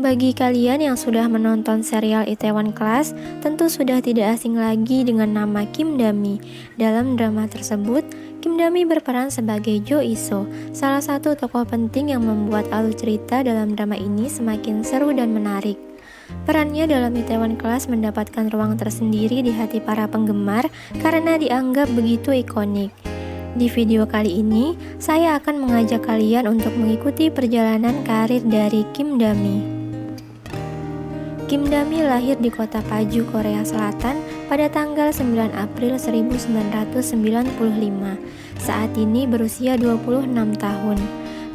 Bagi kalian yang sudah menonton serial Itaewon Class, tentu sudah tidak asing lagi dengan nama Kim Dami. Dalam drama tersebut, Kim Dami berperan sebagai Jo Iso, salah satu tokoh penting yang membuat alur cerita dalam drama ini semakin seru dan menarik. Perannya dalam Itaewon Class mendapatkan ruang tersendiri di hati para penggemar karena dianggap begitu ikonik. Di video kali ini, saya akan mengajak kalian untuk mengikuti perjalanan karir dari Kim Dami. Kim Dami lahir di kota Paju, Korea Selatan pada tanggal 9 April 1995. Saat ini berusia 26 tahun.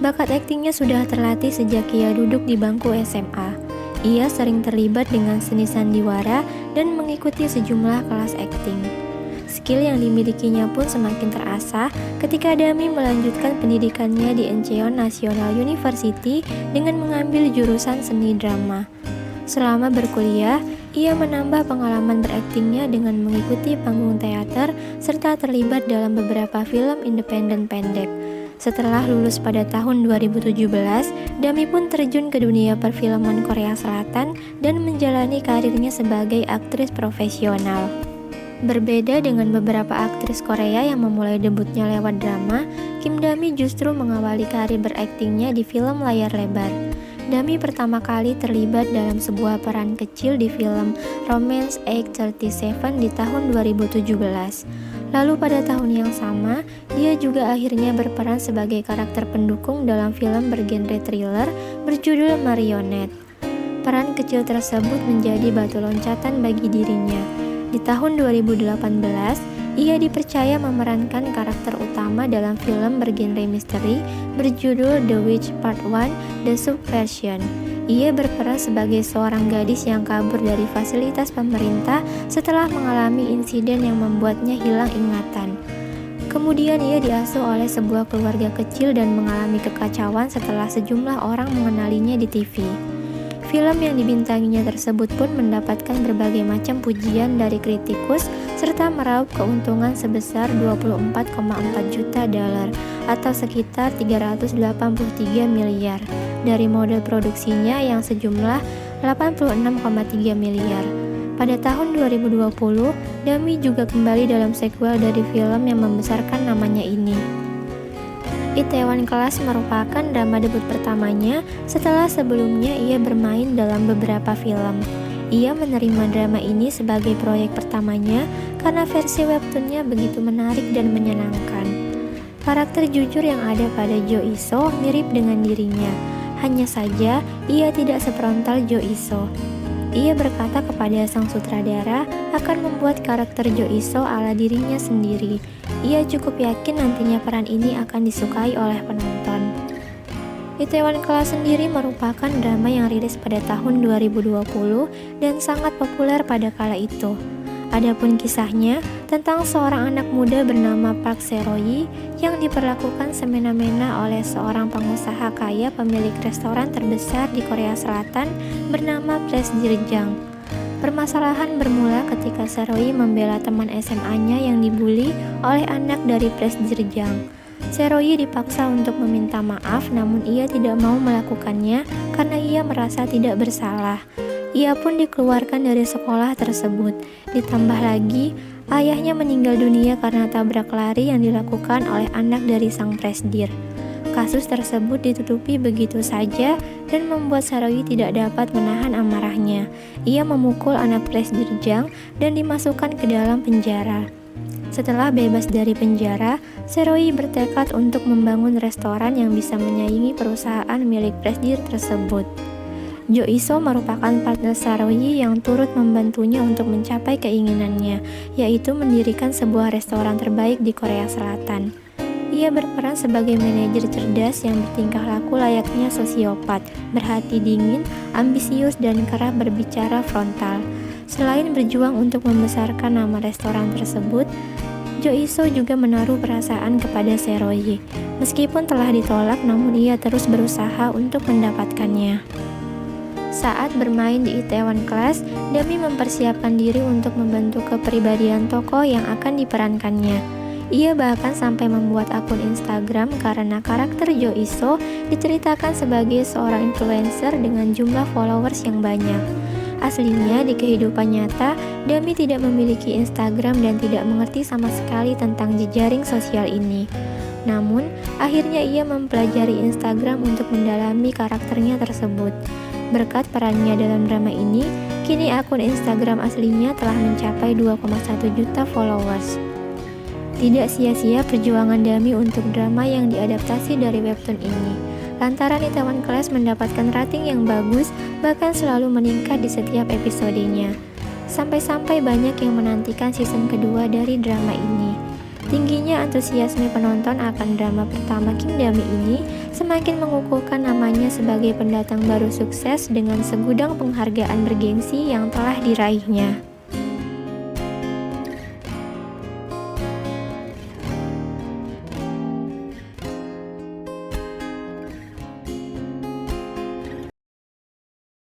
Bakat aktingnya sudah terlatih sejak ia duduk di bangku SMA. Ia sering terlibat dengan seni sandiwara dan mengikuti sejumlah kelas akting. Skill yang dimilikinya pun semakin terasah ketika Dami melanjutkan pendidikannya di Incheon National University dengan mengambil jurusan seni drama. Selama berkuliah, ia menambah pengalaman beraktingnya dengan mengikuti panggung teater serta terlibat dalam beberapa film independen pendek. Setelah lulus pada tahun 2017, Dami pun terjun ke dunia perfilman Korea Selatan dan menjalani karirnya sebagai aktris profesional. Berbeda dengan beberapa aktris Korea yang memulai debutnya lewat drama, Kim Dami justru mengawali karir beraktingnya di film layar lebar. Dami pertama kali terlibat dalam sebuah peran kecil di film Romance 837 di tahun 2017. Lalu pada tahun yang sama, dia juga akhirnya berperan sebagai karakter pendukung dalam film bergenre thriller berjudul Marionette. Peran kecil tersebut menjadi batu loncatan bagi dirinya. Di tahun 2018, ia dipercaya memerankan karakter utama dalam film bergenre misteri berjudul The Witch Part 1 The Subversion. Ia berperan sebagai seorang gadis yang kabur dari fasilitas pemerintah setelah mengalami insiden yang membuatnya hilang ingatan. Kemudian ia diasuh oleh sebuah keluarga kecil dan mengalami kekacauan setelah sejumlah orang mengenalinya di TV. Film yang dibintanginya tersebut pun mendapatkan berbagai macam pujian dari kritikus serta meraup keuntungan sebesar 24,4 juta dolar atau sekitar 383 miliar dari modal produksinya yang sejumlah 86,3 miliar. Pada tahun 2020, Dami juga kembali dalam sequel dari film yang membesarkan namanya ini. Itaewon Class merupakan drama debut pertamanya setelah sebelumnya ia bermain dalam beberapa film. Ia menerima drama ini sebagai proyek pertamanya karena versi webtoonnya begitu menarik dan menyenangkan. Karakter jujur yang ada pada Jo Iso mirip dengan dirinya, hanya saja ia tidak sefrontal Jo Iso. Ia berkata kepada sang sutradara akan membuat karakter Jo Iso ala dirinya sendiri. Ia cukup yakin nantinya peran ini akan disukai oleh penonton. Itaewon Class sendiri merupakan drama yang rilis pada tahun 2020 dan sangat populer pada kala itu. Adapun kisahnya tentang seorang anak muda bernama Park Sero-yi yang diperlakukan semena-mena oleh seorang pengusaha kaya pemilik restoran terbesar di Korea Selatan bernama Presdir Jang. Permasalahan bermula ketika Sero-yi membela teman SMA-nya yang dibuli oleh anak dari Presdir Jang. Sero-yi dipaksa untuk meminta maaf, namun ia tidak mau melakukannya karena ia merasa tidak bersalah. Ia pun dikeluarkan dari sekolah tersebut. Ditambah lagi, ayahnya meninggal dunia karena tabrak lari yang dilakukan oleh anak dari sang presdir. Kasus tersebut ditutupi begitu saja dan membuat Sero-yi tidak dapat menahan amarahnya. Ia memukul anak presdir Jang dan dimasukkan ke dalam penjara. Setelah bebas dari penjara, Sero-yi bertekad untuk membangun restoran yang bisa menyaingi perusahaan milik presdir tersebut. Jo Iso merupakan partner Sero-yi yang turut membantunya untuk mencapai keinginannya, yaitu mendirikan sebuah restoran terbaik di Korea Selatan. Ia berperan sebagai manajer cerdas yang bertingkah laku layaknya sosiopat, berhati dingin, ambisius, dan kerap berbicara frontal. Selain berjuang untuk membesarkan nama restoran tersebut, Jo Iso juga menaruh perasaan kepada Sero-yi. Meskipun telah ditolak, namun ia terus berusaha untuk mendapatkannya. Saat bermain di Itaewon Class, Dami mempersiapkan diri untuk membentuk kepribadian tokoh yang akan diperankannya. Ia bahkan sampai membuat akun Instagram karena karakter Jo Iso diceritakan sebagai seorang influencer dengan jumlah followers yang banyak. Aslinya di kehidupan nyata, Dami tidak memiliki Instagram dan tidak mengerti sama sekali tentang jejaring sosial ini. Namun, akhirnya ia mempelajari Instagram untuk mendalami karakternya tersebut. Berkat perannya dalam drama ini, kini akun Instagram aslinya telah mencapai 2,1 juta followers. Tidak sia-sia perjuangan Dami untuk drama yang diadaptasi dari webtoon ini. Lantaran Itaewon Class mendapatkan rating yang bagus, bahkan selalu meningkat di setiap episodenya. Sampai-sampai banyak yang menantikan season kedua dari drama ini. Tingginya antusiasme penonton akan drama pertama Kim Dami ini semakin mengukuhkan namanya sebagai pendatang baru sukses dengan segudang penghargaan bergengsi yang telah diraihnya.